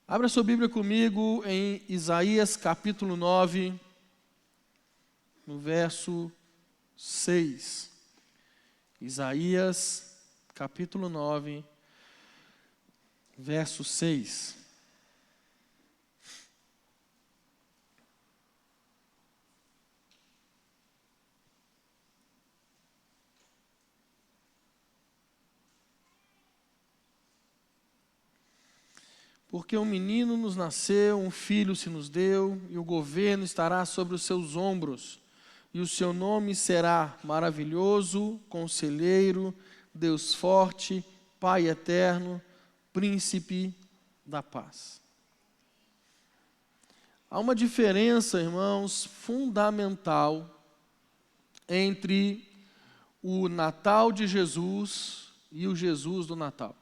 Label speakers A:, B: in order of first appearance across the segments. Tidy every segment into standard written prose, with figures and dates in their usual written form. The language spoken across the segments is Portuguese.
A: Abra sua Bíblia comigo em Isaías capítulo 9, no verso 6. Isaías capítulo 9, verso 6. Porque um menino nos nasceu, um filho se nos deu, e o governo estará sobre os seus ombros. E o seu nome será Maravilhoso, Conselheiro, Deus Forte, Pai Eterno, Príncipe da Paz. Há uma diferença, irmãos, fundamental entre o Natal de Jesus e o Jesus do Natal.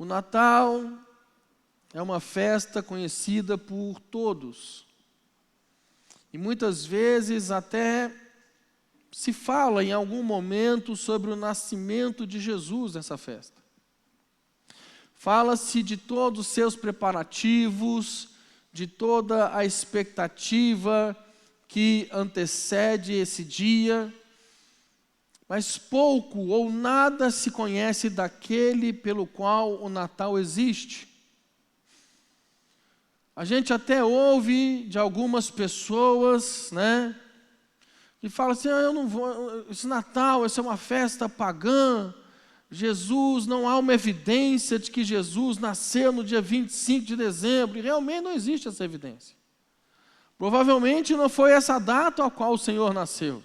A: O Natal é uma festa conhecida por todos. E muitas vezes até se fala em algum momento sobre o nascimento de Jesus nessa festa. Fala-se de todos os seus preparativos, de toda a expectativa que antecede esse dia, mas pouco ou nada se conhece daquele pelo qual o Natal existe. A gente até ouve de algumas pessoas, que falam assim, eu não vou, esse Natal, essa é uma festa pagã, Jesus, não há uma evidência de que Jesus nasceu no dia 25 de dezembro, e realmente não existe essa evidência. Provavelmente não foi essa data a qual o Senhor nasceu.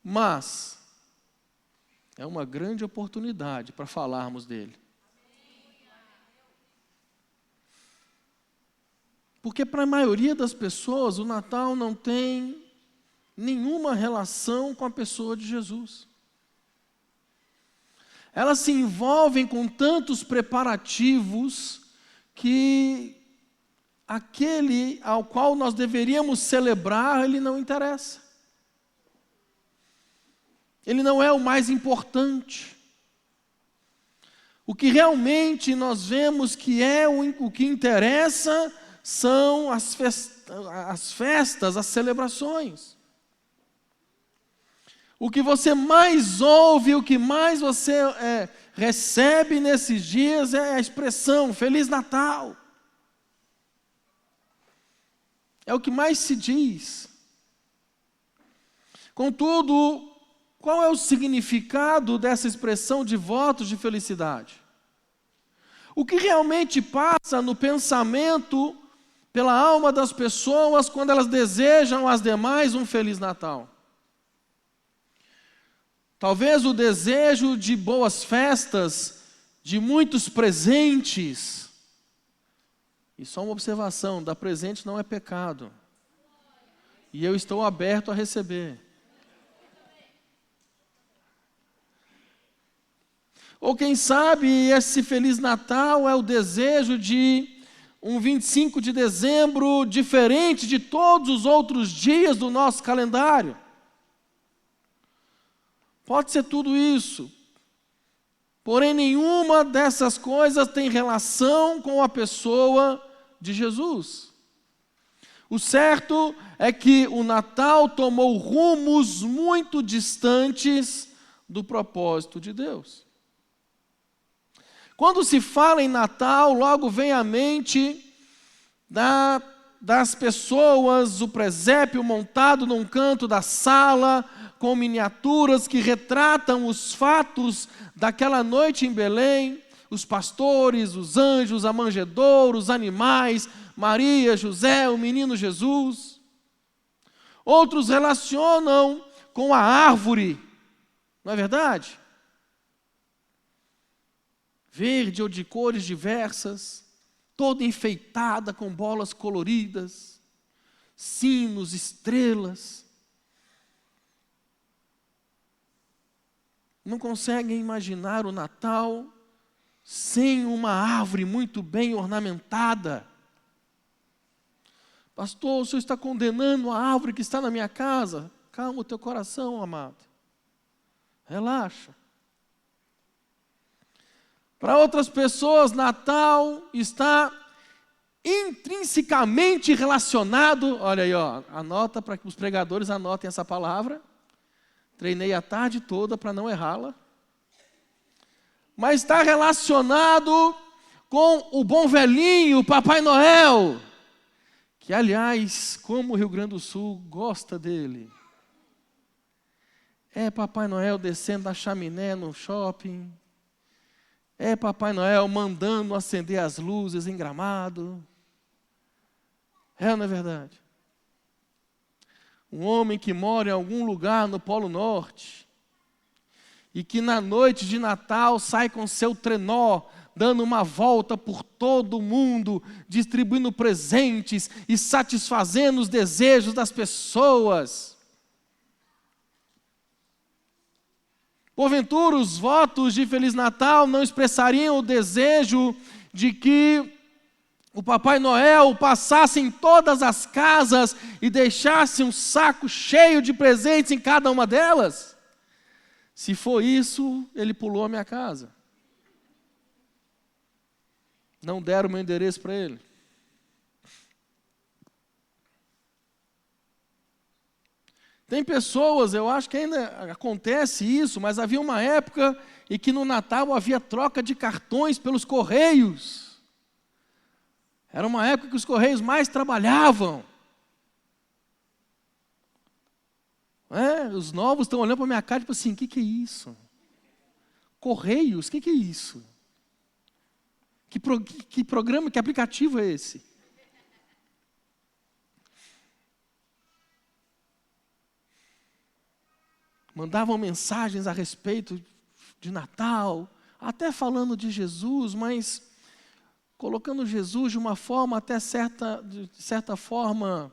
A: Mas é uma grande oportunidade para falarmos dele. Porque para a maioria das pessoas, o Natal não tem nenhuma relação com a pessoa de Jesus. Elas se envolvem com tantos preparativos que aquele ao qual nós deveríamos celebrar, ele não interessa. Ele não é o mais importante. O que realmente nós vemos que é o que interessa são as festas, as celebrações. O que você mais ouve, o que mais você recebe nesses dias é a expressão Feliz Natal. É o que mais se diz. Contudo, qual é o significado dessa expressão de votos de felicidade? O que realmente passa no pensamento, pela alma das pessoas, quando elas desejam às demais um Feliz Natal? Talvez o desejo de boas festas, de muitos presentes. E só uma observação, dar presente não é pecado. E eu estou aberto a receber. Ou quem sabe esse Feliz Natal é o desejo de um 25 de dezembro diferente de todos os outros dias do nosso calendário. Pode ser tudo isso. Porém, nenhuma dessas coisas tem relação com a pessoa de Jesus. O certo é que o Natal tomou rumos muito distantes do propósito de Deus. Quando se fala em Natal, logo vem à mente das pessoas, o presépio montado num canto da sala, com miniaturas que retratam os fatos daquela noite em Belém, os pastores, os anjos, a manjedoura, os animais, Maria, José, o menino Jesus. Outros relacionam com a árvore, não é verdade? Verde ou de cores diversas, toda enfeitada com bolas coloridas, sinos, estrelas. Não conseguem imaginar o Natal sem uma árvore muito bem ornamentada. Pastor, o senhor está condenando a árvore que está na minha casa? Calma o teu coração, amado. Relaxa. Para outras pessoas, Natal está intrinsecamente relacionado, olha aí, ó, anota para que os pregadores anotem essa palavra. Treinei a tarde toda para não errá-la. Mas está relacionado com o bom velhinho, o Papai Noel, que, aliás, como o Rio Grande do Sul gosta dele. É Papai Noel descendo da chaminé no shopping. É Papai Noel mandando acender as luzes em Gramado. É ou não é verdade? Um homem que mora em algum lugar no Polo Norte e que na noite de Natal sai com seu trenó, dando uma volta por todo o mundo, distribuindo presentes e satisfazendo os desejos das pessoas. Porventura, os votos de Feliz Natal não expressariam o desejo de que o Papai Noel passasse em todas as casas e deixasse um saco cheio de presentes em cada uma delas? Se for isso, ele pulou a minha casa. Não deram o meu endereço para ele. Tem pessoas, eu acho que ainda acontece isso, mas havia uma época em que no Natal havia troca de cartões pelos correios. Era uma época que os correios mais trabalhavam. Os novos estão olhando para a minha cara e tipo assim, o que é isso? Correios, o que é isso? Que programa, que aplicativo é esse? Mandavam mensagens a respeito de Natal, até falando de Jesus, mas colocando Jesus de uma forma até de certa forma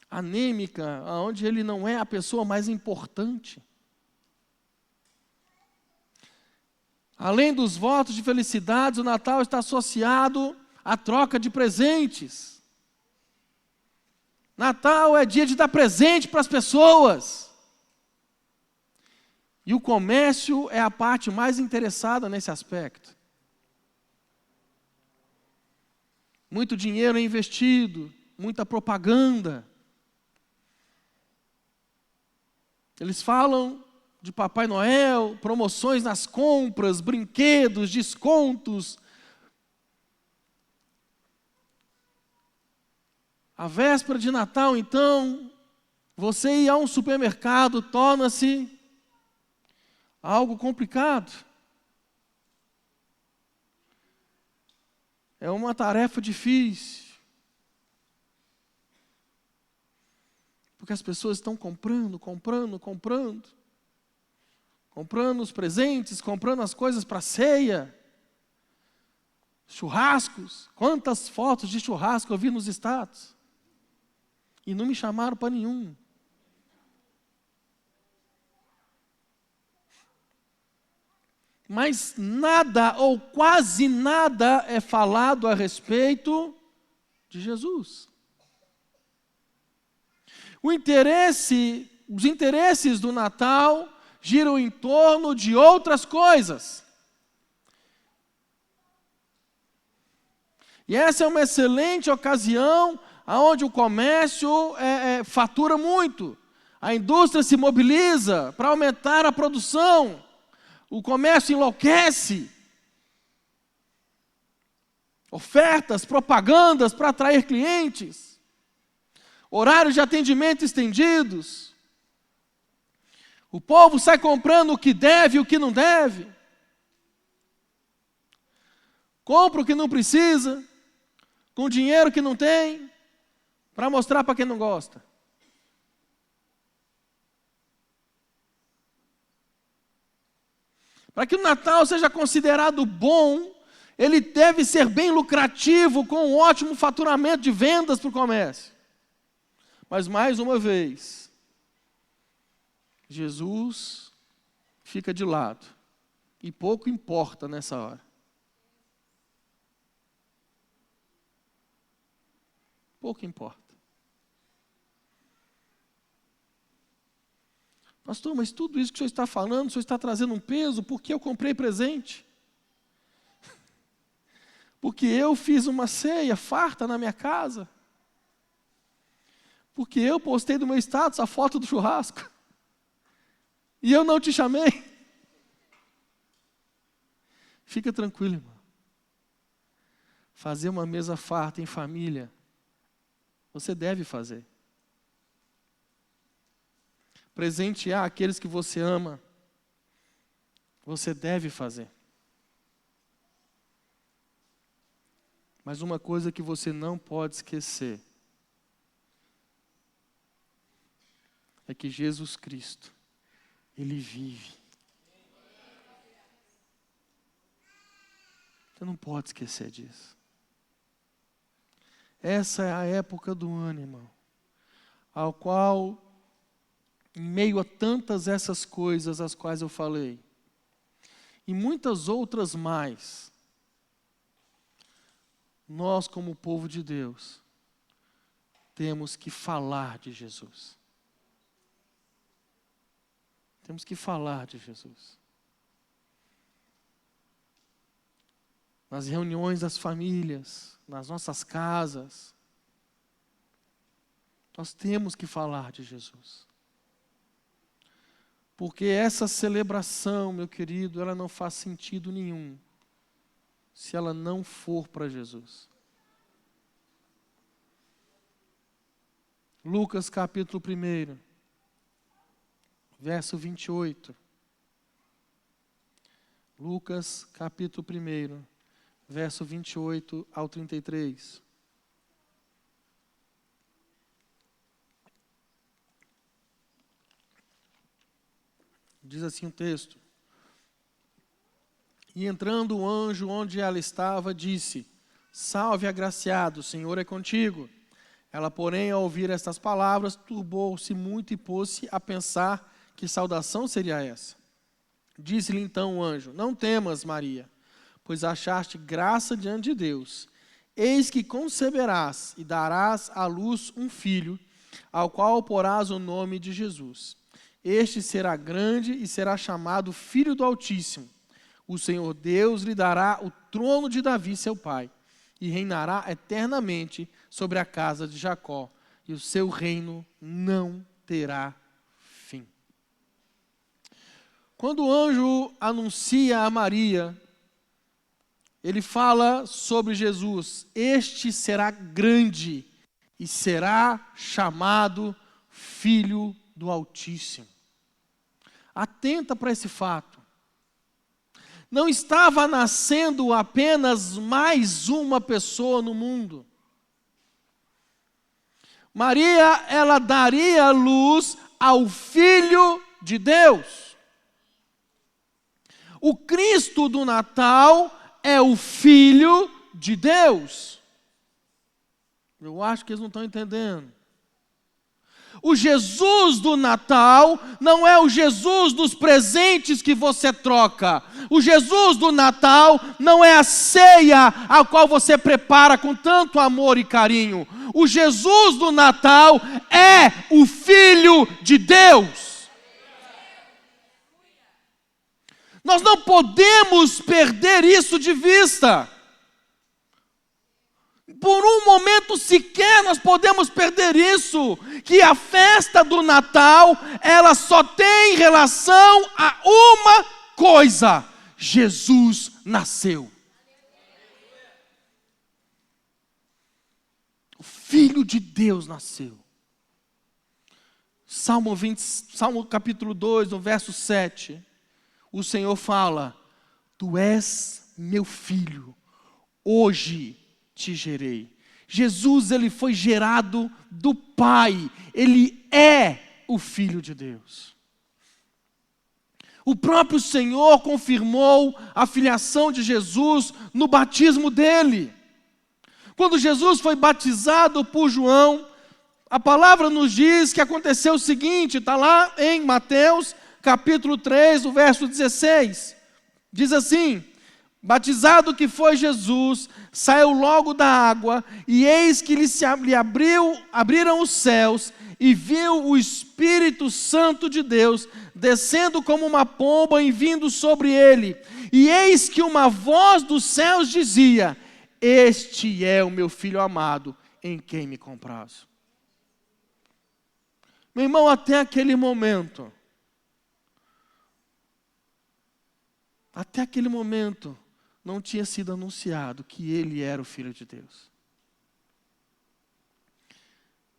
A: anêmica, onde ele não é a pessoa mais importante. Além dos votos de felicidades, o Natal está associado à troca de presentes. Natal é dia de dar presente para as pessoas. E o comércio é a parte mais interessada nesse aspecto. Muito dinheiro é investido, muita propaganda. Eles falam de Papai Noel, promoções nas compras, brinquedos, descontos. A véspera de Natal, então, você ir a um supermercado torna-se algo complicado. É uma tarefa difícil. Porque as pessoas estão comprando os presentes, comprando as coisas para a ceia, churrascos. Quantas fotos de churrasco eu vi nos status? E não me chamaram para nenhum. Mas nada ou quase nada é falado a respeito de Jesus. Os interesses do Natal giram em torno de outras coisas. E essa é uma excelente ocasião onde o comércio fatura muito. A indústria se mobiliza para aumentar a produção. O comércio enlouquece. Ofertas, propagandas para atrair clientes. Horários de atendimento estendidos. O povo sai comprando o que deve e o que não deve. Compra o que não precisa, com dinheiro que não tem, para mostrar para quem não gosta. Para que o Natal seja considerado bom, ele deve ser bem lucrativo, com um ótimo faturamento de vendas para o comércio. Mas, mais uma vez, Jesus fica de lado. E pouco importa nessa hora. Pouco importa. Pastor, mas tudo isso que o senhor está falando, o senhor está trazendo um peso, porque eu comprei presente. Porque eu fiz uma ceia farta na minha casa. Porque eu postei no meu status a foto do churrasco. E eu não te chamei. Fica tranquilo, irmão. Fazer uma mesa farta em família, você deve fazer. Presentear aqueles que você ama, você deve fazer. Mas uma coisa que você não pode esquecer é que Jesus Cristo, Ele vive. Você não pode esquecer disso. Essa é a época do ano, irmão, ao qual, em meio a tantas essas coisas as quais eu falei, e muitas outras mais, nós, como povo de Deus, temos que falar de Jesus. Temos que falar de Jesus. Nas reuniões das famílias, nas nossas casas, nós temos que falar de Jesus. Porque essa celebração, meu querido, ela não faz sentido nenhum se ela não for para Jesus. Lucas capítulo 1, verso 28. Lucas capítulo 1, verso 28 ao 33. Diz assim o texto: E entrando o anjo onde ela estava, disse: Salve, agraciado, o Senhor é contigo. Ela, porém, ao ouvir estas palavras, turbou-se muito e pôs-se a pensar que saudação seria essa. Disse-lhe então o anjo: Não temas, Maria, pois achaste graça diante de Deus. Eis que conceberás e darás à luz um filho, ao qual porás o nome de Jesus. Este será grande e será chamado Filho do Altíssimo. O Senhor Deus lhe dará o trono de Davi, seu pai, e reinará eternamente sobre a casa de Jacó, e o seu reino não terá fim. Quando o anjo anuncia a Maria, ele fala sobre Jesus: este será grande e será chamado Filho do Altíssimo. Atenta para esse fato. Não estava nascendo apenas mais uma pessoa no mundo. Maria, ela daria luz ao Filho de Deus. O Cristo do Natal é o Filho de Deus. Eu acho que eles não estão entendendo. O Jesus do Natal não é o Jesus dos presentes que você troca. O Jesus do Natal não é a ceia a qual você prepara com tanto amor e carinho. O Jesus do Natal é o Filho de Deus. Nós não podemos perder isso de vista. Por um momento sequer nós podemos perder isso, que a festa do Natal, ela só tem relação a uma coisa: Jesus nasceu. O Filho de Deus nasceu. Salmo capítulo 2, no verso 7, o Senhor fala: Tu és meu filho, hoje te gerei. Jesus, ele foi gerado do Pai, ele é o Filho de Deus. O próprio Senhor confirmou a filiação de Jesus no batismo dele. Quando Jesus foi batizado por João, a palavra nos diz que aconteceu o seguinte, está lá em Mateus capítulo 3, o verso 16, diz assim: Batizado que foi Jesus, saiu logo da água, e eis que lhe abriram os céus, e viu o Espírito Santo de Deus, descendo como uma pomba e vindo sobre ele. E eis que uma voz dos céus dizia: este é o meu filho amado, em quem me comprazo. Meu irmão, até aquele momento, não tinha sido anunciado que ele era o Filho de Deus.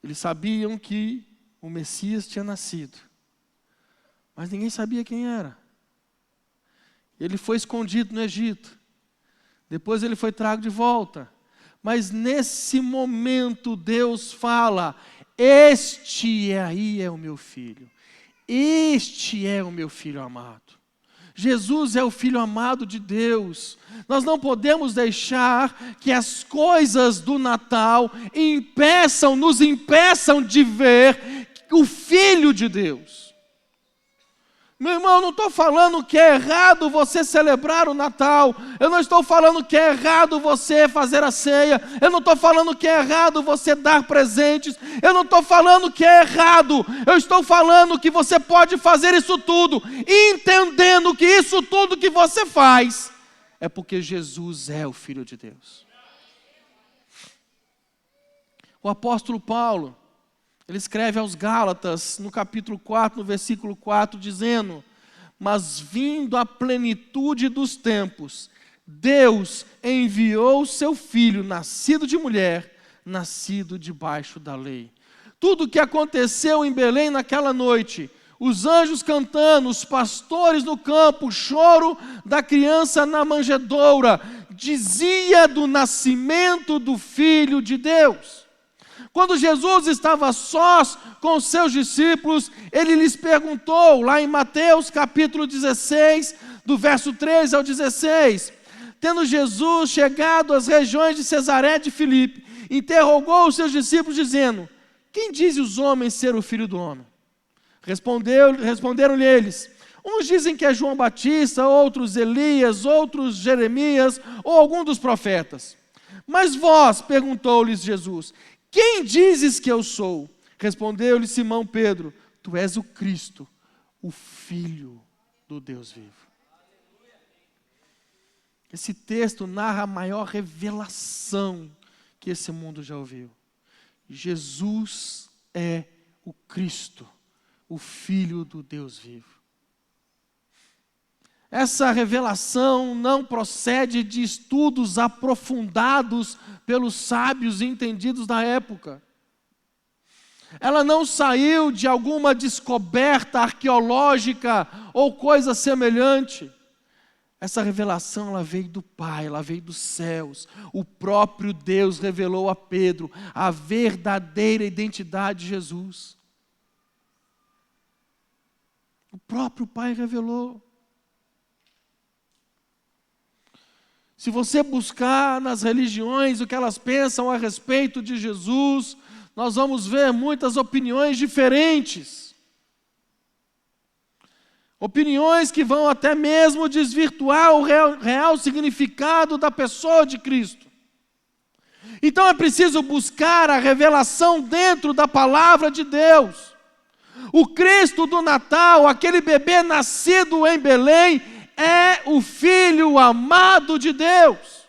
A: Eles sabiam que o Messias tinha nascido, mas ninguém sabia quem era. Ele foi escondido no Egito, depois ele foi trago de volta, mas nesse momento Deus fala: este aí é o meu filho, este é o meu filho amado. Jesus é o Filho amado de Deus. Nós não podemos deixar que as coisas do Natal nos impeçam de ver o Filho de Deus. Meu irmão, eu não estou falando que é errado você celebrar o Natal. Eu não estou falando que é errado você fazer a ceia. Eu não estou falando que é errado você dar presentes. Eu não estou falando que é errado. Eu estou falando que você pode fazer isso tudo, entendendo que isso tudo que você faz é porque Jesus é o Filho de Deus. O apóstolo Paulo, ele escreve aos Gálatas, no capítulo 4, no versículo 4, dizendo: mas vindo a plenitude dos tempos, Deus enviou o seu Filho, nascido de mulher, nascido debaixo da lei. Tudo o que aconteceu em Belém naquela noite, os anjos cantando, os pastores no campo, o choro da criança na manjedoura, dizia do nascimento do Filho de Deus. Quando Jesus estava sós com os seus discípulos, ele lhes perguntou, lá em Mateus capítulo 16, do verso 13 ao 16, tendo Jesus chegado às regiões de Cesaré de Filipe, interrogou os seus discípulos dizendo: quem dizem os homens ser o Filho do Homem? Responderam-lhe eles: uns dizem que é João Batista, outros Elias, outros Jeremias, ou algum dos profetas. Mas vós, perguntou-lhes Jesus, quem dizes que eu sou? Respondeu-lhe Simão Pedro: tu és o Cristo, o Filho do Deus vivo. Esse texto narra a maior revelação que esse mundo já ouviu. Jesus é o Cristo, o Filho do Deus vivo. Essa revelação não procede de estudos aprofundados pelos sábios e entendidos da época. Ela não saiu de alguma descoberta arqueológica ou coisa semelhante. Essa revelação, ela veio do Pai, ela veio dos céus. O próprio Deus revelou a Pedro a verdadeira identidade de Jesus. O próprio Pai revelou. Se você buscar nas religiões o que elas pensam a respeito de Jesus, nós vamos ver muitas opiniões diferentes. Opiniões que vão até mesmo desvirtuar o real significado da pessoa de Cristo. Então é preciso buscar a revelação dentro da palavra de Deus. O Cristo do Natal, aquele bebê nascido em Belém, é o Filho amado de Deus.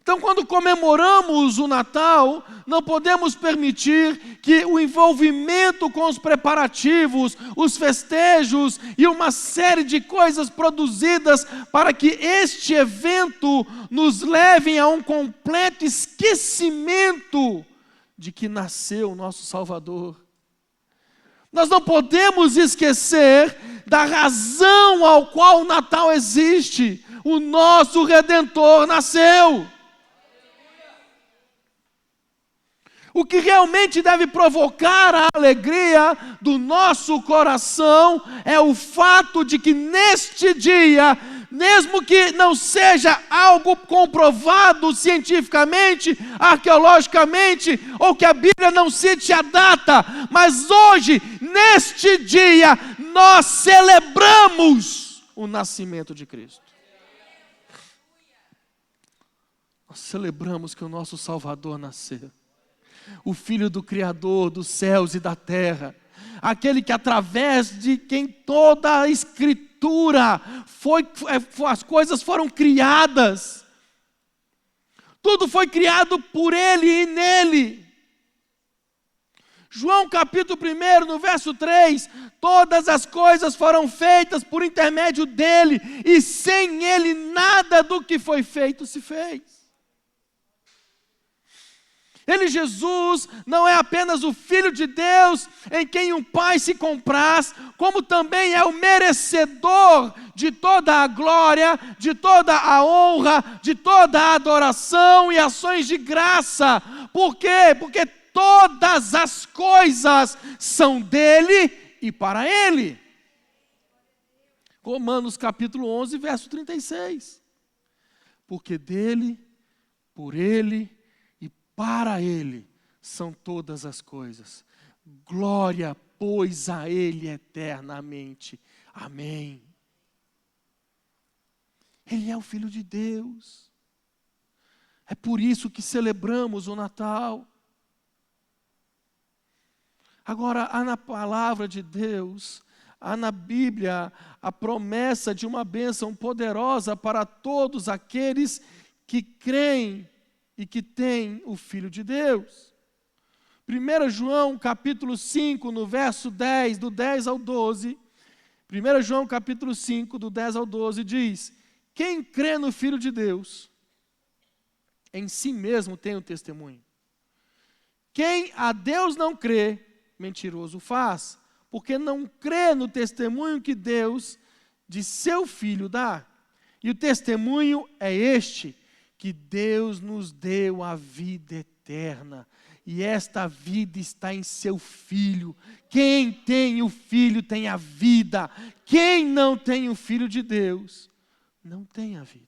A: Então, quando comemoramos o Natal, não podemos permitir que o envolvimento com os preparativos, os festejos e uma série de coisas produzidas para que este evento nos levem a um completo esquecimento de que nasceu o nosso Salvador. Nós não podemos esquecer da razão ao qual o Natal existe. O nosso Redentor nasceu. O que realmente deve provocar a alegria do nosso coração é o fato de que neste dia, mesmo que não seja algo comprovado cientificamente, arqueologicamente, ou que a Bíblia não cite a data, mas hoje, neste dia, nós celebramos o nascimento de Cristo. Nós celebramos que o nosso Salvador nasceu. O Filho do Criador dos céus e da terra, aquele que através de quem toda a Escritura feitura, as coisas foram criadas. Tudo foi criado por Ele e nele. João capítulo 1, no verso 3, todas as coisas foram feitas por intermédio dele, e sem ele nada do que foi feito se fez. Ele, Jesus, não é apenas o Filho de Deus, em quem um Pai se compraz, como também é o merecedor de toda a glória, de toda a honra, de toda a adoração e ações de graça. Por quê? Porque todas as coisas são dele e para ele. Romanos capítulo 11, verso 36. Porque dele, por ele e para ele são todas as coisas. Glória, pois, a ele eternamente. Amém. Ele é o Filho de Deus. É por isso que celebramos o Natal. Agora, há na palavra de Deus, há na Bíblia a promessa de uma bênção poderosa para todos aqueles que creem e que têm o Filho de Deus. 1 João capítulo 5, no verso 10, do 10 ao 12, 1 João capítulo 5, do 10 ao 12, diz: quem crê no Filho de Deus, em si mesmo tem o testemunho. Quem a Deus não crê, mentiroso faz, porque não crê no testemunho que Deus de seu Filho dá. E o testemunho é este, que Deus nos deu a vida eterna, e esta vida está em seu Filho. Quem tem o Filho tem a vida. Quem não tem o Filho de Deus, não tem a vida.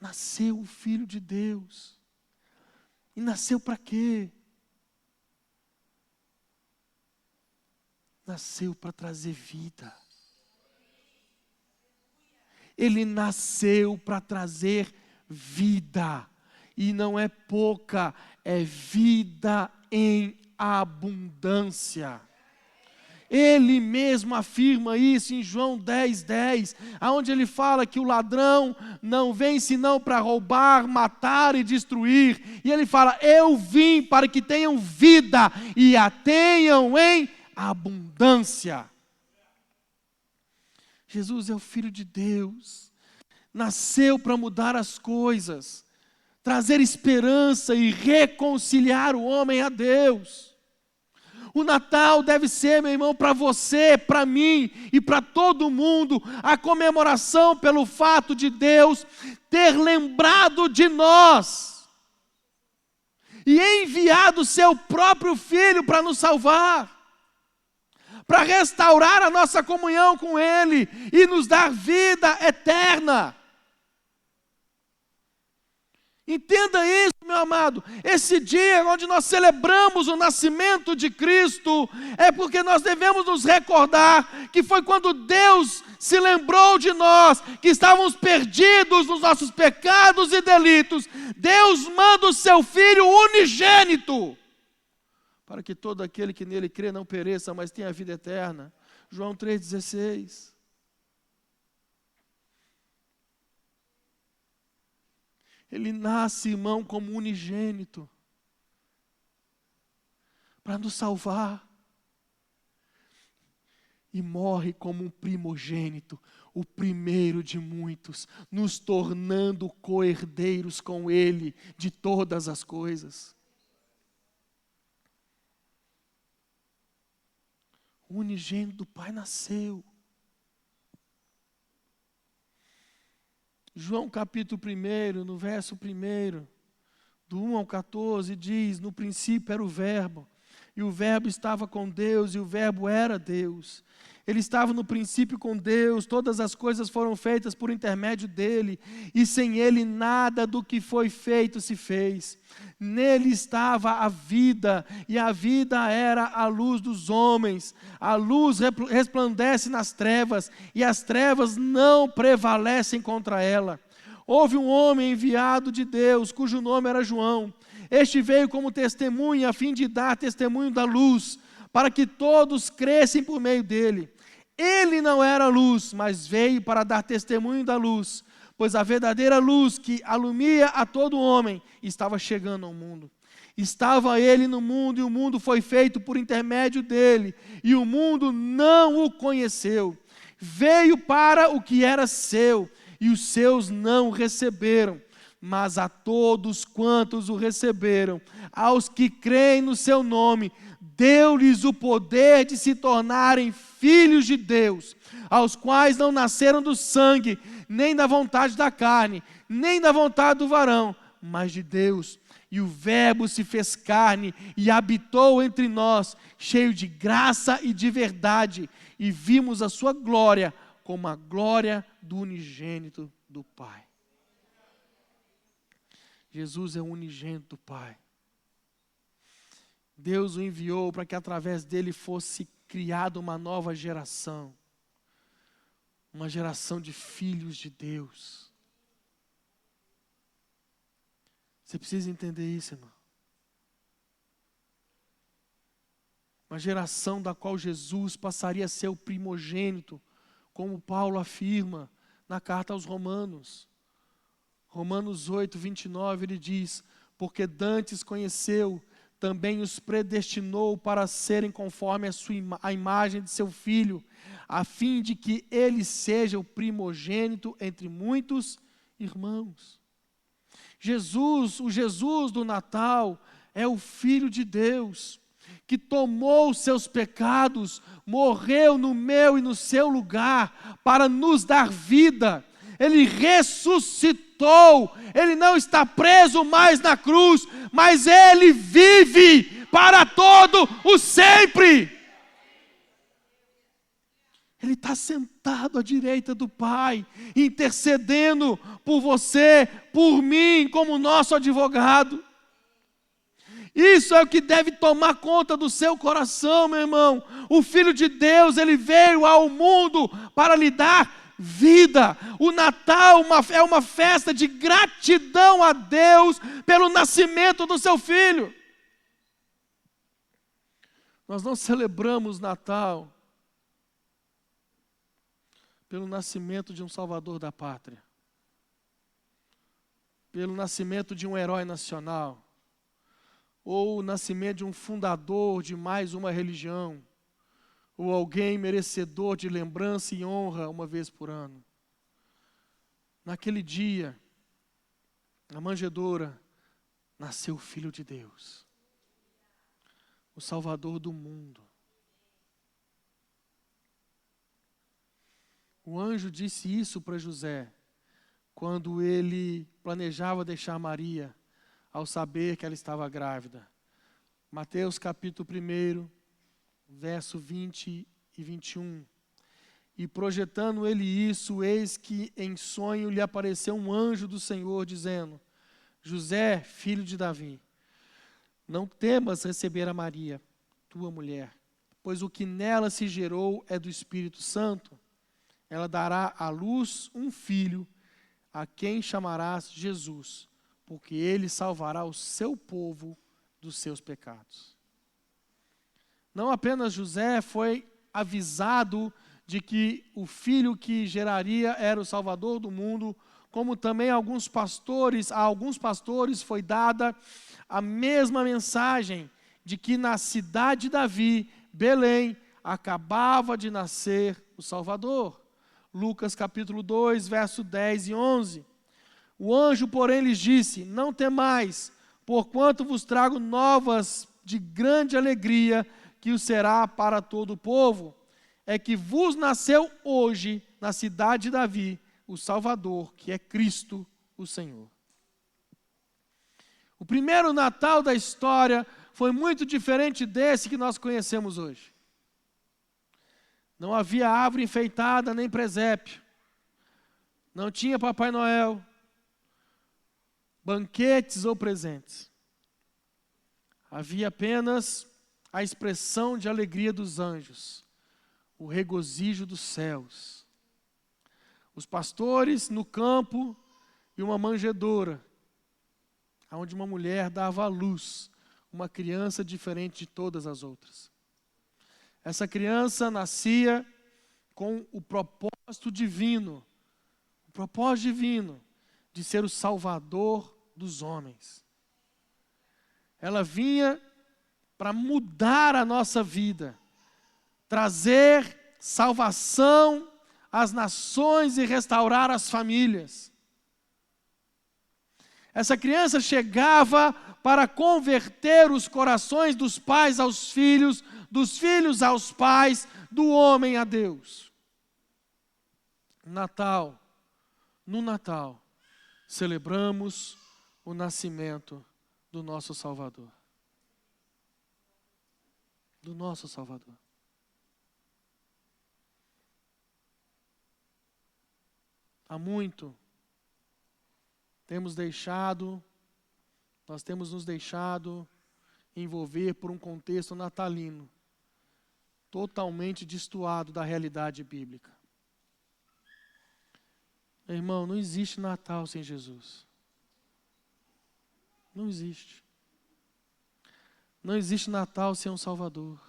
A: Nasceu o Filho de Deus. E nasceu para quê? Nasceu para trazer vida. Ele nasceu para trazer vida. E não é pouca, é vida em abundância. Ele mesmo afirma isso em João 10:10, onde ele fala que o ladrão não vem senão para roubar, matar e destruir. E ele fala: eu vim para que tenham vida e a tenham em abundância. Jesus é o Filho de Deus, nasceu para mudar as coisas, trazer esperança e reconciliar o homem a Deus. O Natal deve ser, meu irmão, para você, para mim e para todo mundo, a comemoração pelo fato de Deus ter lembrado de nós e enviado seu próprio Filho para nos salvar, para restaurar a nossa comunhão com Ele e nos dar vida eterna. Entenda isso, meu amado. Esse dia onde nós celebramos o nascimento de Cristo, é porque nós devemos nos recordar que foi quando Deus se lembrou de nós, que estávamos perdidos nos nossos pecados e delitos. Deus manda o seu Filho unigênito, para que todo aquele que nele crê não pereça, mas tenha vida eterna. João 3,16. Ele nasce, irmão, como unigênito, para nos salvar. E morre como um primogênito, o primeiro de muitos, nos tornando co-herdeiros com Ele de todas as coisas. O unigênito do Pai nasceu. João capítulo 1, no verso 1, do 1 ao 14, diz: no princípio era o Verbo, e o Verbo estava com Deus, e o Verbo era Deus. Ele estava no princípio com Deus, todas as coisas foram feitas por intermédio dele, e sem ele nada do que foi feito se fez. Nele estava a vida, e a vida era a luz dos homens. A luz resplandece nas trevas, e as trevas não prevalecem contra ela. Houve um homem enviado de Deus, cujo nome era João. Este veio como testemunha, a fim de dar testemunho da luz, para que todos crescem por meio dele. Ele não era luz, mas veio para dar testemunho da luz, pois a verdadeira luz que alumia a todo homem estava chegando ao mundo. Estava ele no mundo, e o mundo foi feito por intermédio dele, e o mundo não o conheceu. Veio para o que era seu, e os seus não o receberam. Mas a todos quantos o receberam, aos que creem no seu nome, deu-lhes o poder de se tornarem filhos de Deus, aos quais não nasceram do sangue, nem da vontade da carne, nem da vontade do varão, mas de Deus. E o Verbo se fez carne e habitou entre nós, cheio de graça e de verdade, e vimos a sua glória como a glória do unigênito do Pai. Jesus é o unigênito do Pai. Deus o enviou para que através dele fosse criada uma nova geração. Uma geração de filhos de Deus. Você precisa entender isso, irmão. Uma geração da qual Jesus passaria a ser o primogênito, como Paulo afirma na carta aos Romanos. Romanos 8, 29, ele diz: porque dantes conheceu, também os predestinou para serem conforme a imagem de seu Filho, a fim de que ele seja o primogênito entre muitos irmãos. Jesus, o Jesus do Natal, é o Filho de Deus, que tomou os seus pecados, morreu no meu e no seu lugar, para nos dar vida. Ele ressuscitou, ele não está preso mais na cruz, mas ele vive para todo o sempre. Ele está sentado à direita do Pai, intercedendo por você, por mim, como nosso advogado. Isso é o que deve tomar conta do seu coração, meu irmão. O Filho de Deus, ele veio ao mundo para lhe dar vida. O Natal é uma festa de gratidão a Deus pelo nascimento do seu Filho. Nós não celebramos Natal pelo nascimento de um salvador da pátria, pelo nascimento de um herói nacional, ou o nascimento de um fundador de mais uma religião, ou alguém merecedor de lembrança e honra uma vez por ano. Naquele dia, na manjedoura, nasceu o Filho de Deus, o Salvador do mundo. O anjo disse isso para José, quando ele planejava deixar Maria, ao saber que ela estava grávida. Mateus capítulo 1, verso 20 e 21. E projetando ele isso, eis que em sonho lhe apareceu um anjo do Senhor, dizendo: José, filho de Davi, não temas receber a Maria, tua mulher, pois o que nela se gerou é do Espírito Santo. Ela dará à luz um filho, a quem chamarás Jesus, porque ele salvará o seu povo dos seus pecados. Não apenas José foi avisado de que o filho que geraria era o Salvador do mundo, como também a alguns pastores foi dada a mesma mensagem de que na cidade de Davi, Belém, acabava de nascer o Salvador. Lucas capítulo 2, verso 10 e 11. O anjo, porém, lhes disse: não temais, porquanto vos trago novas de grande alegria, que o será para todo o povo. É que vos nasceu hoje, na cidade de Davi, o Salvador, que é Cristo o Senhor. O primeiro Natal da história foi muito diferente desse que nós conhecemos hoje. Não havia árvore enfeitada nem presépio. Não tinha Papai Noel, banquetes ou presentes. Havia apenas a expressão de alegria dos anjos, o regozijo dos céus. Os pastores no campo e uma manjedoura, onde uma mulher dava à luz uma criança diferente de todas as outras. Essa criança nascia com o propósito divino de ser o Salvador dos homens. Ela vinha para mudar a nossa vida, trazer salvação às nações e restaurar as famílias. Essa criança chegava para converter os corações dos pais aos filhos, dos filhos aos pais, do homem a Deus. No Natal, celebramos o nascimento do nosso Salvador. Do nosso Salvador. Há muito nós temos nos deixado envolver por um contexto natalino, totalmente destoado da realidade bíblica. Meu irmão, não existe Natal sem Jesus. Não existe. Não existe Natal sem um Salvador.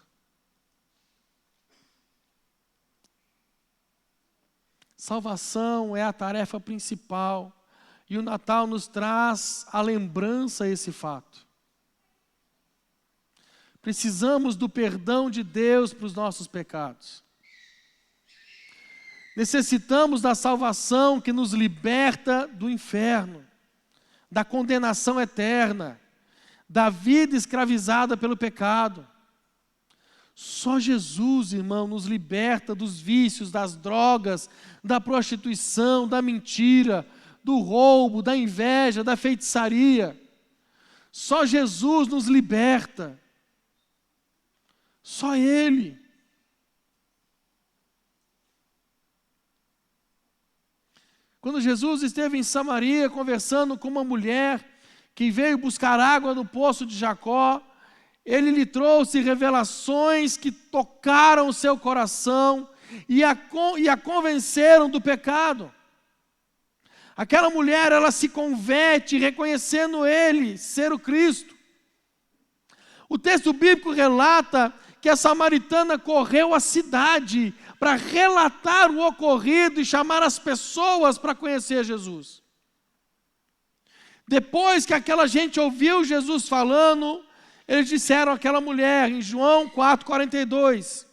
A: Salvação é a tarefa principal. E o Natal nos traz a lembrança a esse fato. Precisamos do perdão de Deus para os nossos pecados. Necessitamos da salvação que nos liberta do inferno, da condenação eterna, da vida escravizada pelo pecado. Só Jesus, irmão, nos liberta dos vícios, das drogas, da prostituição, da mentira, do roubo, da inveja, da feitiçaria. Só Jesus nos liberta. Só Ele. Quando Jesus esteve em Samaria conversando com uma mulher que veio buscar água no poço de Jacó, Ele lhe trouxe revelações que tocaram o seu coração e a convenceram do pecado. Aquela mulher, ela se converte reconhecendo Ele ser o Cristo. O texto bíblico relata que a samaritana correu à cidade para relatar o ocorrido e chamar as pessoas para conhecer Jesus. Depois que aquela gente ouviu Jesus falando, eles disseram àquela mulher, em João 4,42,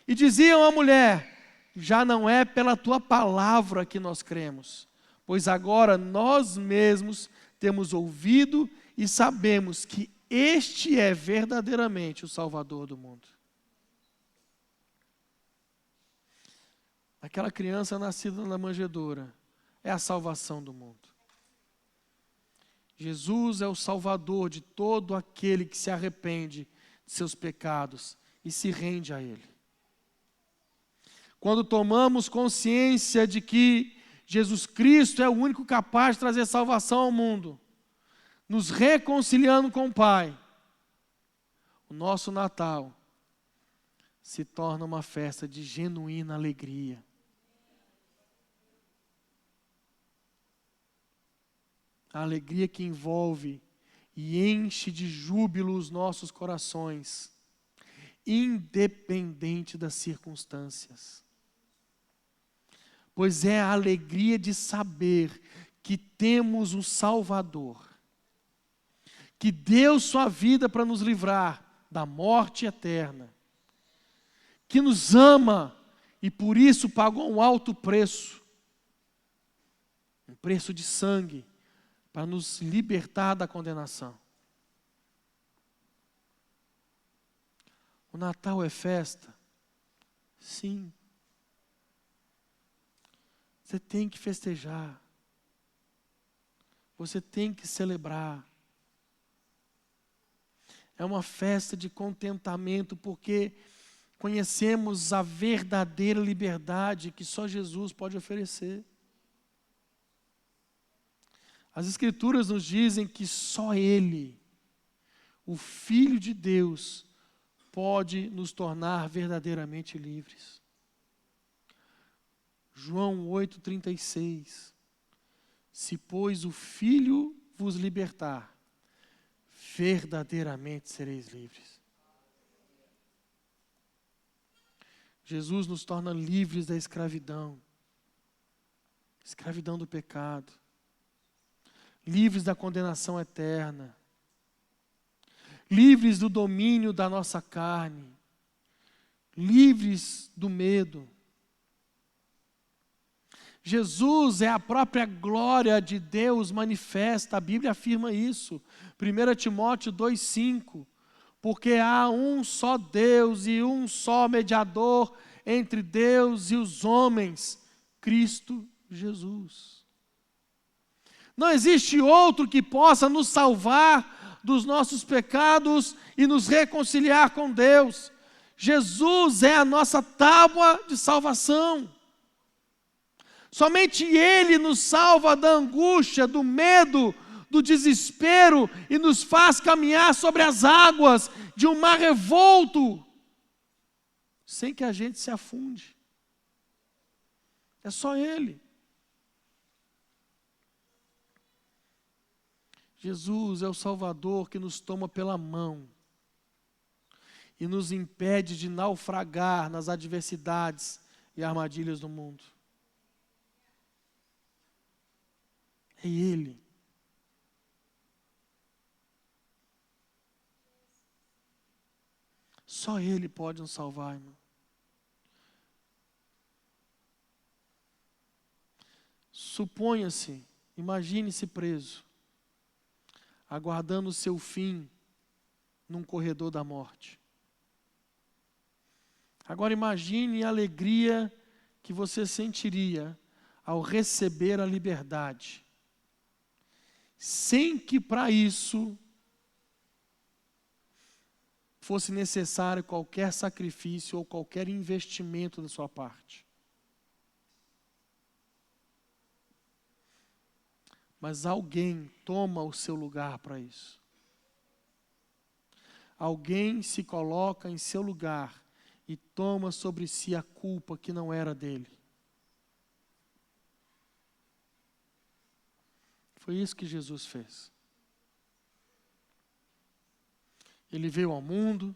A: e diziam à mulher: já não é pela tua palavra que nós cremos, pois agora nós mesmos temos ouvido e sabemos que este é verdadeiramente o Salvador do mundo. Aquela criança nascida na manjedoura é a salvação do mundo. Jesus é o Salvador de todo aquele que se arrepende de seus pecados e se rende a Ele. Quando tomamos consciência de que Jesus Cristo é o único capaz de trazer salvação ao mundo, nos reconciliando com o Pai, o nosso Natal se torna uma festa de genuína alegria. A alegria que envolve e enche de júbilo os nossos corações, independente das circunstâncias. Pois é a alegria de saber que temos um Salvador, que deu sua vida para nos livrar da morte eterna, que nos ama e por isso pagou um alto preço, um preço de sangue, para nos libertar da condenação. O Natal é festa? Sim. Você tem que festejar. Você tem que celebrar. É uma festa de contentamento, porque conhecemos a verdadeira liberdade que só Jesus pode oferecer. As Escrituras nos dizem que só Ele, o Filho de Deus, pode nos tornar verdadeiramente livres. João 8,36. Se, pois, o Filho vos libertar, verdadeiramente sereis livres. Jesus nos torna livres da escravidão do pecado, livres da condenação eterna, livres do domínio da nossa carne, livres do medo. Jesus é a própria glória de Deus manifesta, a Bíblia afirma isso. 1 Timóteo 2,5, porque há um só Deus e um só mediador entre Deus e os homens, Cristo Jesus. Não existe outro que possa nos salvar dos nossos pecados e nos reconciliar com Deus. Jesus é a nossa tábua de salvação. Somente Ele nos salva da angústia, do medo, do desespero e nos faz caminhar sobre as águas de um mar revolto, sem que a gente se afunde. É só Ele. Jesus é o Salvador que nos toma pela mão e nos impede de naufragar nas adversidades e armadilhas do mundo. É Ele. Só Ele pode nos salvar, irmão. Suponha-se, imagine-se preso, aguardando o seu fim num corredor da morte. Agora imagine a alegria que você sentiria ao receber a liberdade, sem que para isso fosse necessário qualquer sacrifício ou qualquer investimento da sua parte. Mas alguém toma o seu lugar para isso. Alguém se coloca em seu lugar e toma sobre si a culpa que não era dele. Foi isso que Jesus fez. Ele veio ao mundo,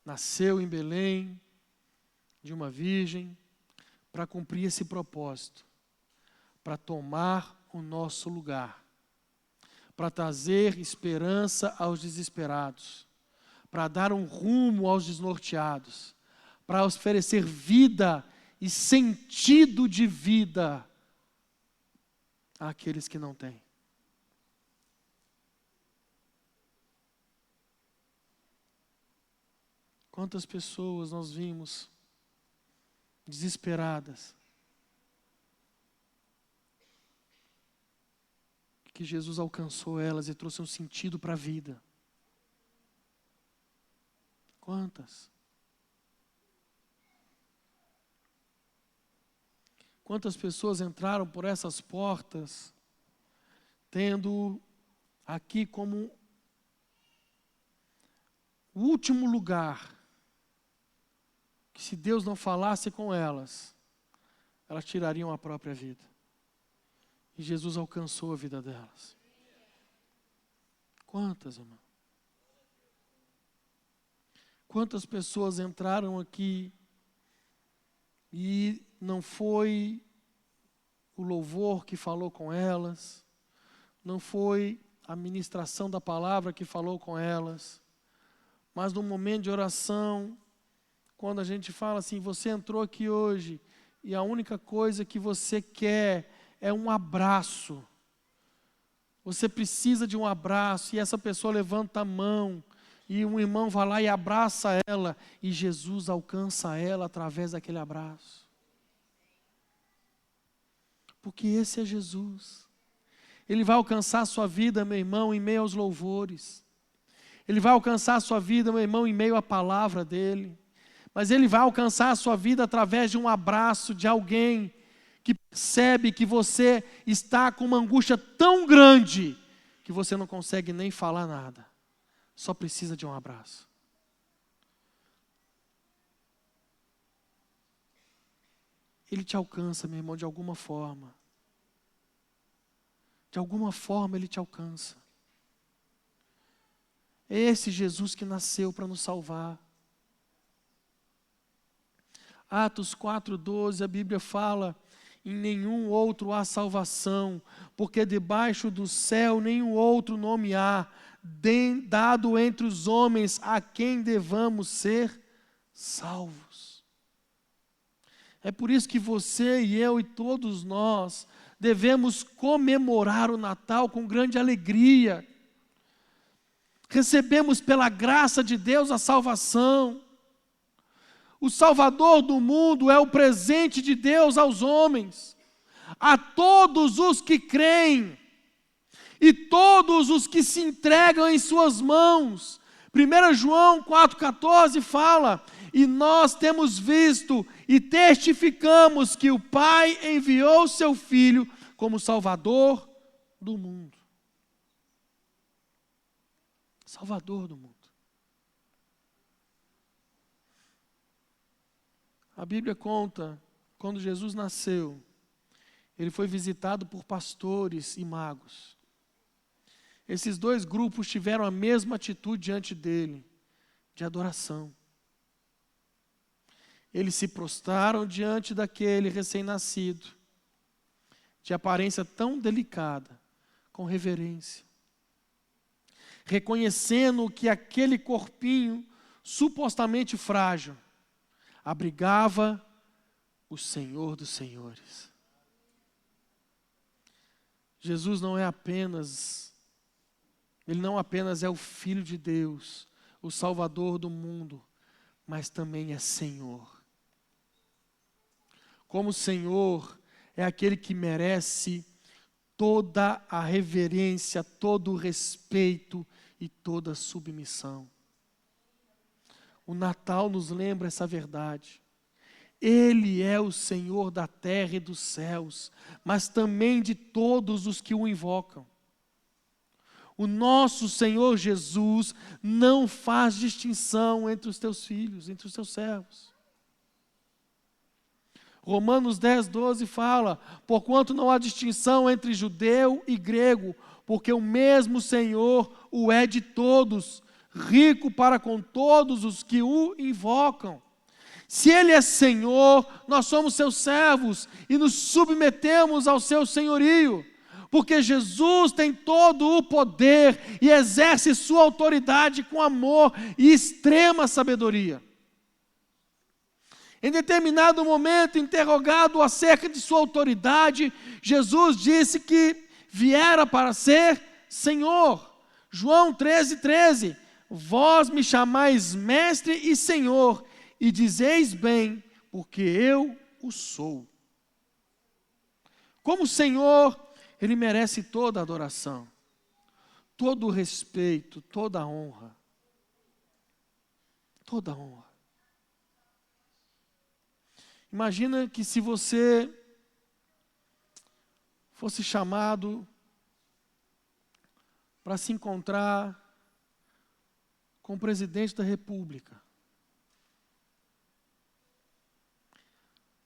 A: nasceu em Belém, de uma virgem, para cumprir esse propósito, para tomar o nosso lugar, para trazer esperança aos desesperados, para dar um rumo aos desnorteados, para oferecer vida e sentido de vida àqueles que não têm. Quantas pessoas nós vimos desesperadas, que Jesus alcançou elas e trouxe um sentido para a vida. Quantas? Quantas pessoas entraram por essas portas, tendo aqui como o último lugar, que se Deus não falasse com elas, elas tirariam a própria vida. E Jesus alcançou a vida delas. Quantas, irmão? Quantas pessoas entraram aqui e não foi o louvor que falou com elas, não foi a ministração da palavra que falou com elas, mas no momento de oração, quando a gente fala assim, você entrou aqui hoje e a única coisa que você quer é um abraço. Você precisa de um abraço e essa pessoa levanta a mão e um irmão vai lá e abraça ela e Jesus alcança ela através daquele abraço. Porque esse é Jesus. Ele vai alcançar a sua vida, meu irmão, em meio aos louvores. Ele vai alcançar a sua vida, meu irmão, em meio à palavra dele. Mas ele vai alcançar a sua vida através de um abraço de alguém que percebe que você está com uma angústia tão grande que você não consegue nem falar nada. Só precisa de um abraço. Ele te alcança, meu irmão, de alguma forma. De alguma forma Ele te alcança. É esse Jesus que nasceu para nos salvar. Atos 4,12, a Bíblia fala: em nenhum outro há salvação, porque debaixo do céu nenhum outro nome há, dado entre os homens a quem devamos ser salvos. É por isso que você e eu e todos nós devemos comemorar o Natal com grande alegria. Recebemos pela graça de Deus a salvação. O Salvador do mundo é o presente de Deus aos homens, a todos os que creem e todos os que se entregam em suas mãos. 1 João 4,14 fala: e nós temos visto e testificamos que o Pai enviou seu Filho como Salvador do mundo. Salvador do mundo. A Bíblia conta, quando Jesus nasceu, ele foi visitado por pastores e magos. Esses dois grupos tiveram a mesma atitude diante dele, de adoração. Eles se prostraram diante daquele recém-nascido, de aparência tão delicada, com reverência, reconhecendo que aquele corpinho supostamente frágil abrigava o Senhor dos Senhores. Jesus Ele não apenas é o Filho de Deus, o Salvador do mundo, mas também é Senhor. Como Senhor, é aquele que merece toda a reverência, todo o respeito e toda a submissão. O Natal nos lembra essa verdade. Ele é o Senhor da terra e dos céus, mas também de todos os que o invocam. O nosso Senhor Jesus não faz distinção entre os teus filhos, entre os teus servos. Romanos 10,12 fala: porquanto não há distinção entre judeu e grego, porque o mesmo Senhor o é de todos, rico para com todos os que o invocam. Se Ele é Senhor, nós somos seus servos e nos submetemos ao seu senhorio, porque Jesus tem todo o poder e exerce sua autoridade com amor e extrema sabedoria. Em determinado momento, interrogado acerca de sua autoridade, Jesus disse que viera para ser Senhor. João 13,13: vós me chamais mestre e Senhor, e dizeis bem, porque eu o sou. Como Senhor, Ele merece toda a adoração, todo o respeito, toda a honra. Toda a honra. Imagina que se você fosse chamado para se encontrar com o presidente da República.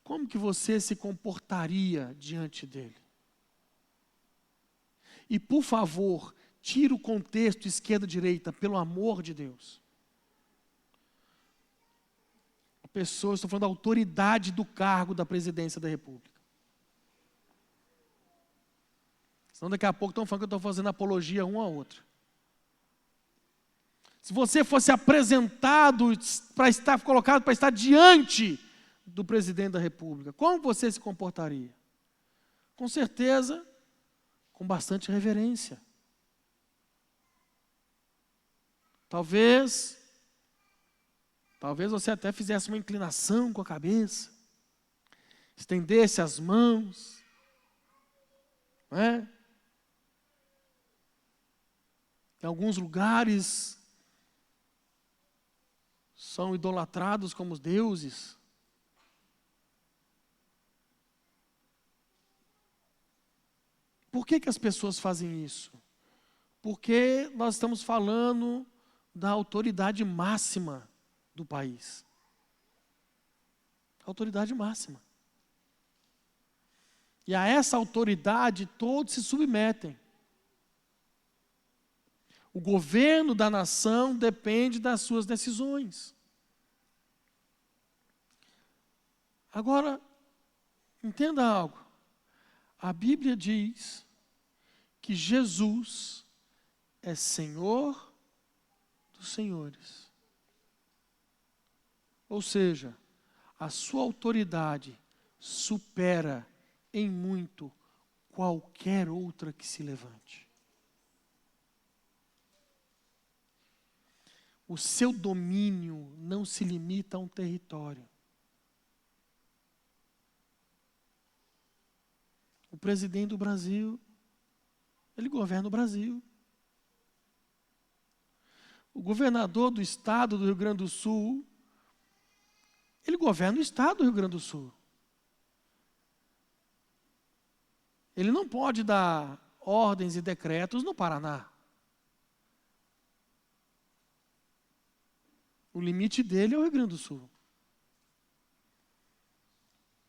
A: Como que você se comportaria diante dele? E, por favor, tira o contexto esquerda-direita, pelo amor de Deus. Estou falando da autoridade do cargo da presidência da República. Senão daqui a pouco estão falando que eu estou fazendo apologia um ao outro. Se você fosse apresentado para estar colocado para estar diante do presidente da República, como você se comportaria? Com certeza, com bastante reverência. Talvez você até fizesse uma inclinação com a cabeça, estendesse as mãos, não é? Em alguns lugares são idolatrados como deuses. Por que as pessoas fazem isso? Porque nós estamos falando da autoridade máxima do país. Autoridade máxima. E a essa autoridade todos se submetem. O governo da nação depende das suas decisões. Agora, entenda algo. A Bíblia diz que Jesus é Senhor dos senhores. Ou seja, a sua autoridade supera em muito qualquer outra que se levante. O seu domínio não se limita a um território. O presidente do Brasil, ele governa o Brasil. O governador do estado do Rio Grande do Sul, ele governa o estado do Rio Grande do Sul. Ele não pode dar ordens e decretos no Paraná. O limite dele é o Rio Grande do Sul.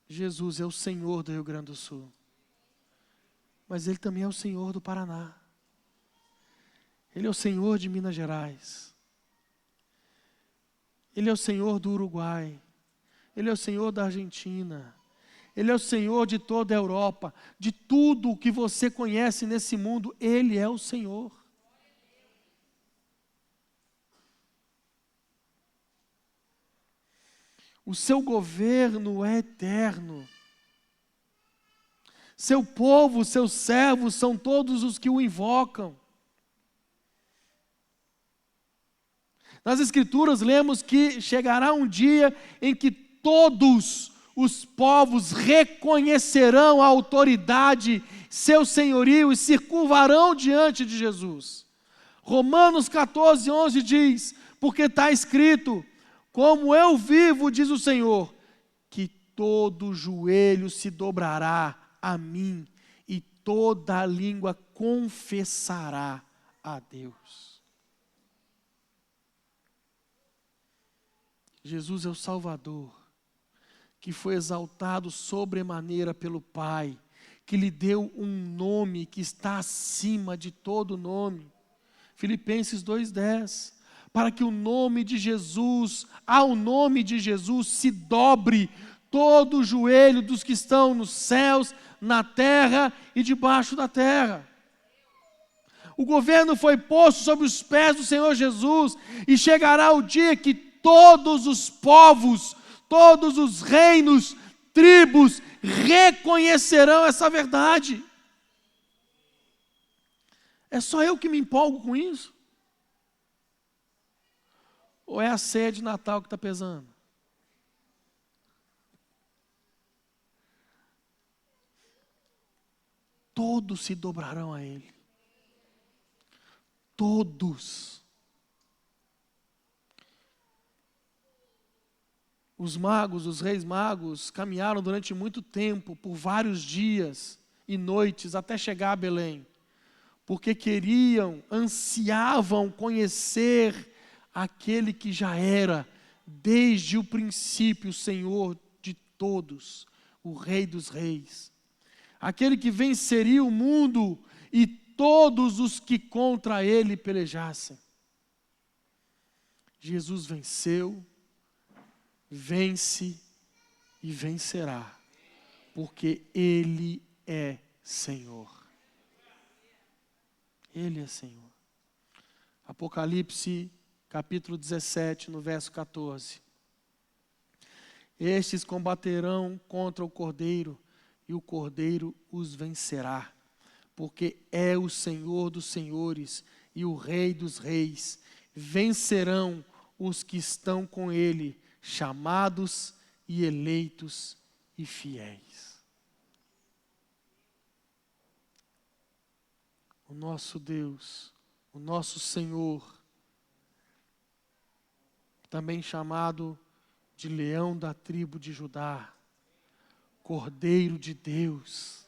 A: Jesus é o Senhor do Rio Grande do Sul. Mas Ele também é o Senhor do Paraná. Ele é o Senhor de Minas Gerais. Ele é o Senhor do Uruguai. Ele é o Senhor da Argentina. Ele é o Senhor de toda a Europa. De tudo o que você conhece nesse mundo, Ele é o Senhor. O seu governo é eterno. Seu povo, seus servos são todos os que o invocam. Nas Escrituras lemos que chegará um dia em que todos os povos reconhecerão a autoridade, seu senhorio e se curvarão diante de Jesus. Romanos 14:11 diz, porque está escrito, como eu vivo, diz o Senhor, que todo joelho se dobrará a mim e toda a língua confessará a Deus. Jesus é o Salvador, que foi exaltado sobremaneira pelo Pai, que lhe deu um nome que está acima de todo nome. Filipenses 2:10. Para que o nome de Jesus, ao nome de Jesus, se dobre todo o joelho dos que estão nos céus, na terra e debaixo da terra. O governo foi posto sobre os pés do Senhor Jesus, e chegará o dia que todos os povos, todos os reinos, tribos, reconhecerão essa verdade. É só eu que me empolgo com isso? Ou é a ceia de Natal que está pesando? Todos se dobrarão a Ele. Todos. Os magos, os reis magos, caminharam durante muito tempo, por vários dias e noites, até chegar a Belém. Porque queriam, ansiavam conhecer aquele que já era, desde o princípio, o Senhor de todos, o Rei dos reis. Aquele que venceria o mundo e todos os que contra ele pelejassem. Jesus venceu, vence e vencerá, porque Ele é Senhor. Ele é Senhor. Apocalipse capítulo 17, no verso 14. Estes combaterão contra o Cordeiro, e o Cordeiro os vencerá, porque é o Senhor dos senhores e o Rei dos reis. Vencerão os que estão com Ele, chamados e eleitos e fiéis. O nosso Deus, o nosso Senhor, também chamado de Leão da tribo de Judá, Cordeiro de Deus.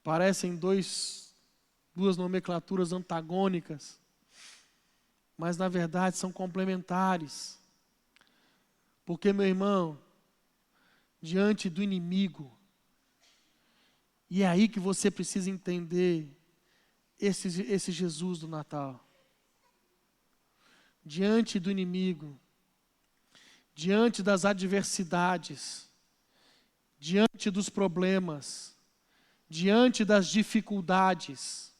A: Parecem duas nomenclaturas antagônicas, mas na verdade são complementares. Porque, meu irmão, diante do inimigo, e é aí que você precisa entender esse Jesus do Natal. Diante do inimigo, diante das adversidades, diante dos problemas, diante das dificuldades,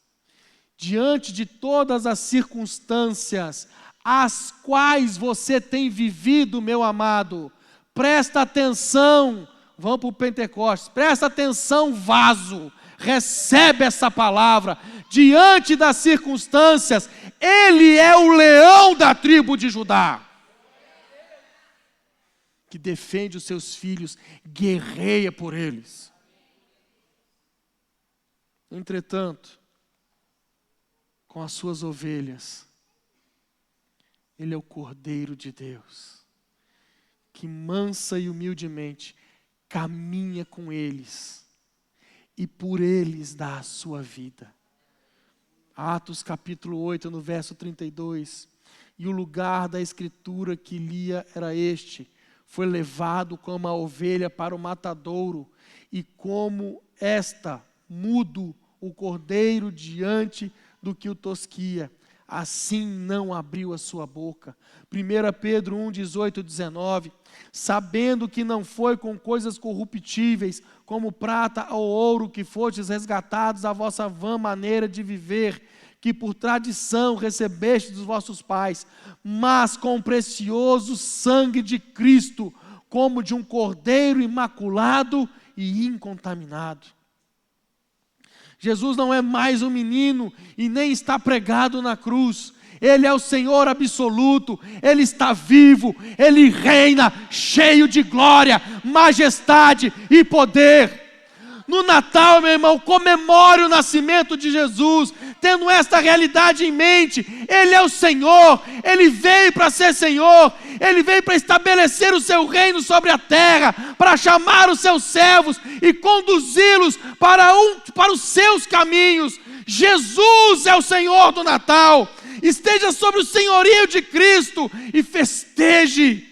A: diante de todas as circunstâncias as quais você tem vivido, meu amado, presta atenção, vamos para o Pentecostes, presta atenção, vaso, recebe essa palavra, diante das circunstâncias, Ele é o leão da tribo de Judá, que defende os seus filhos, guerreia por eles. Entretanto, com as suas ovelhas, Ele é o Cordeiro de Deus, que mansa e humildemente caminha com eles e por eles dá a sua vida. Atos capítulo 8, no verso 32, e o lugar da escritura que lia era este: foi levado como a ovelha para o matadouro, e como esta, mudo o cordeiro diante do que o tosquia, assim não abriu a sua boca. 1 Pedro 1, 18 e 19, sabendo que não foi com coisas corruptíveis, como prata ou ouro, que fostes resgatados da vossa vã maneira de viver, que por tradição recebeste dos vossos pais, mas com o precioso sangue de Cristo, como de um cordeiro imaculado e incontaminado. Jesus não é mais um menino e nem está pregado na cruz. Ele é o Senhor absoluto, Ele está vivo, Ele reina cheio de glória, majestade e poder. No Natal, meu irmão, comemore o nascimento de Jesus, tendo esta realidade em mente. Ele é o Senhor, Ele veio para ser Senhor, Ele veio para estabelecer o seu reino sobre a terra, para chamar os seus servos e conduzi-los para os seus caminhos. Jesus é o Senhor do Natal. Esteja sobre o senhorio de Cristo e festeje,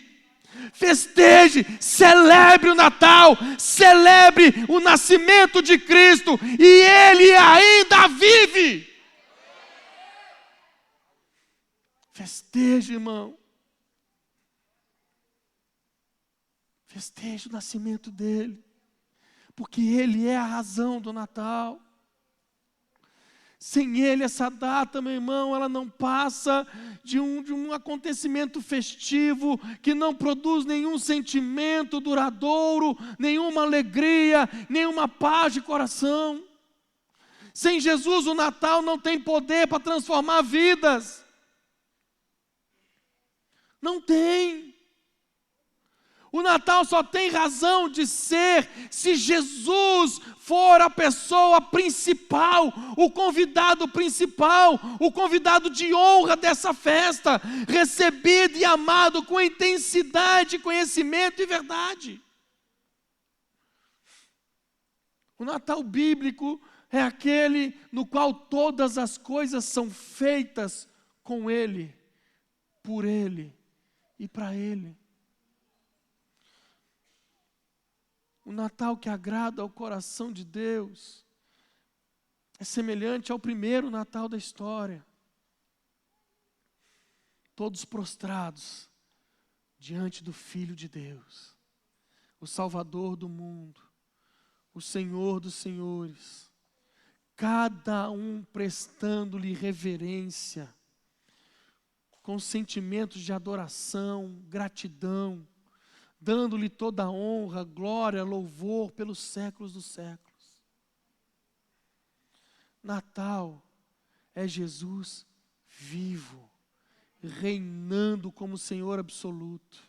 A: celebre o Natal, celebre o nascimento de Cristo, e Ele ainda vive. Festeje, irmão. Festeje o nascimento dEle, porque Ele é a razão do Natal. Sem Ele, essa data, meu irmão, ela não passa de um acontecimento festivo, que não produz nenhum sentimento duradouro, nenhuma alegria, nenhuma paz de coração. Sem Jesus, o Natal não tem poder para transformar vidas. Não tem. O Natal só tem razão de ser se Jesus for a pessoa principal, o convidado principal, o convidado de honra dessa festa, recebido e amado com intensidade, conhecimento e verdade. O Natal bíblico é aquele no qual todas as coisas são feitas com Ele, por Ele e para Ele. O Natal que agrada ao coração de Deus é semelhante ao primeiro Natal da história. Todos prostrados diante do Filho de Deus, o Salvador do mundo, o Senhor dos senhores, cada um prestando-lhe reverência, com sentimentos de adoração, gratidão, dando-lhe toda a honra, glória, louvor pelos séculos dos séculos. Natal é Jesus vivo, reinando como Senhor absoluto,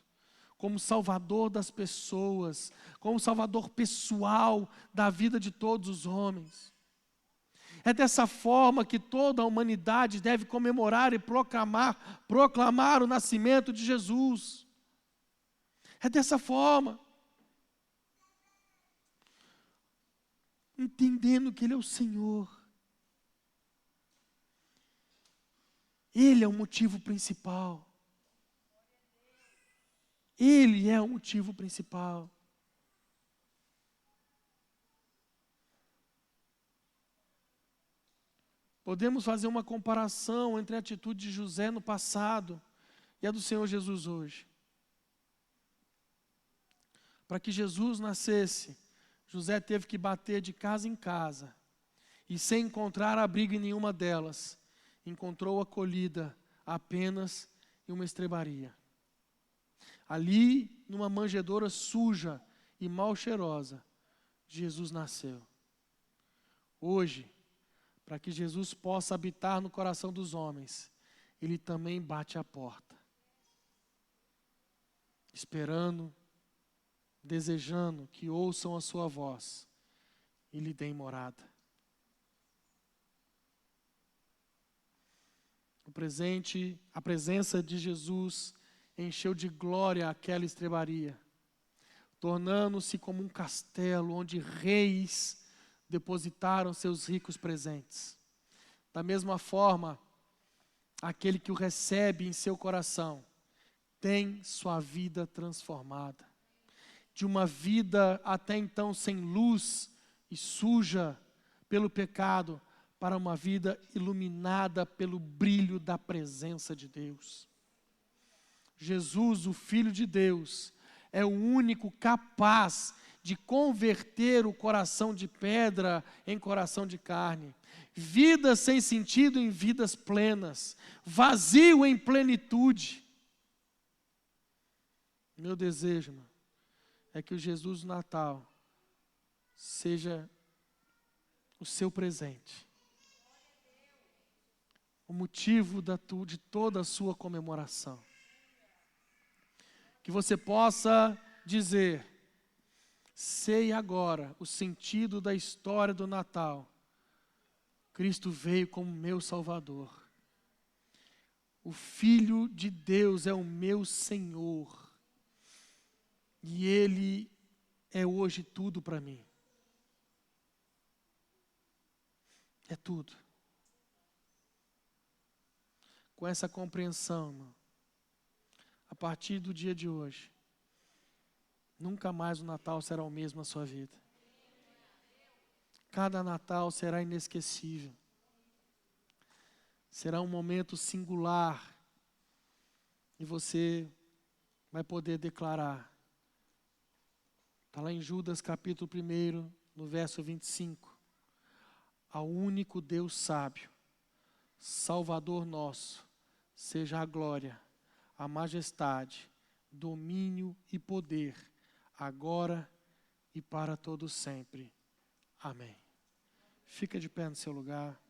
A: como Salvador das pessoas, como Salvador pessoal da vida de todos os homens. É dessa forma que toda a humanidade deve comemorar e proclamar o nascimento de Jesus. É dessa forma, entendendo que Ele é o Senhor. Ele é o motivo principal. Ele é o motivo principal. Podemos fazer uma comparação entre a atitude de José no passado e a do Senhor Jesus hoje. Para que Jesus nascesse, José teve que bater de casa em casa. E sem encontrar abrigo em nenhuma delas, encontrou acolhida apenas em uma estrebaria. Ali, numa manjedoura suja e mal cheirosa, Jesus nasceu. Hoje, para que Jesus possa habitar no coração dos homens, Ele também bate a porta, esperando, desejando que ouçam a sua voz e lhe deem morada. A presença de Jesus encheu de glória aquela estrebaria, tornando-se como um castelo onde reis depositaram seus ricos presentes. Da mesma forma, aquele que o recebe em seu coração tem sua vida transformada. De uma vida até então sem luz e suja pelo pecado, para uma vida iluminada pelo brilho da presença de Deus. Jesus, o Filho de Deus, é o único capaz de converter o coração de pedra em coração de carne. Vidas sem sentido em vidas plenas. Vazio em plenitude. Meu desejo, irmão, é que o Jesus do Natal seja o seu presente. O motivo de toda a sua comemoração. Que você possa dizer: sei agora o sentido da história do Natal. Cristo veio como meu Salvador. O Filho de Deus é o meu Senhor. E Ele é hoje tudo para mim. É tudo. Com essa compreensão, irmão, a partir do dia de hoje, nunca mais o Natal será o mesmo na sua vida. Cada Natal será inesquecível. Será um momento singular. E você vai poder declarar. Está lá em Judas capítulo 1, no verso 25. Ao único Deus sábio, Salvador nosso, seja a glória, a majestade, domínio e poder, agora e para todo sempre. Amém. Fica de pé no seu lugar.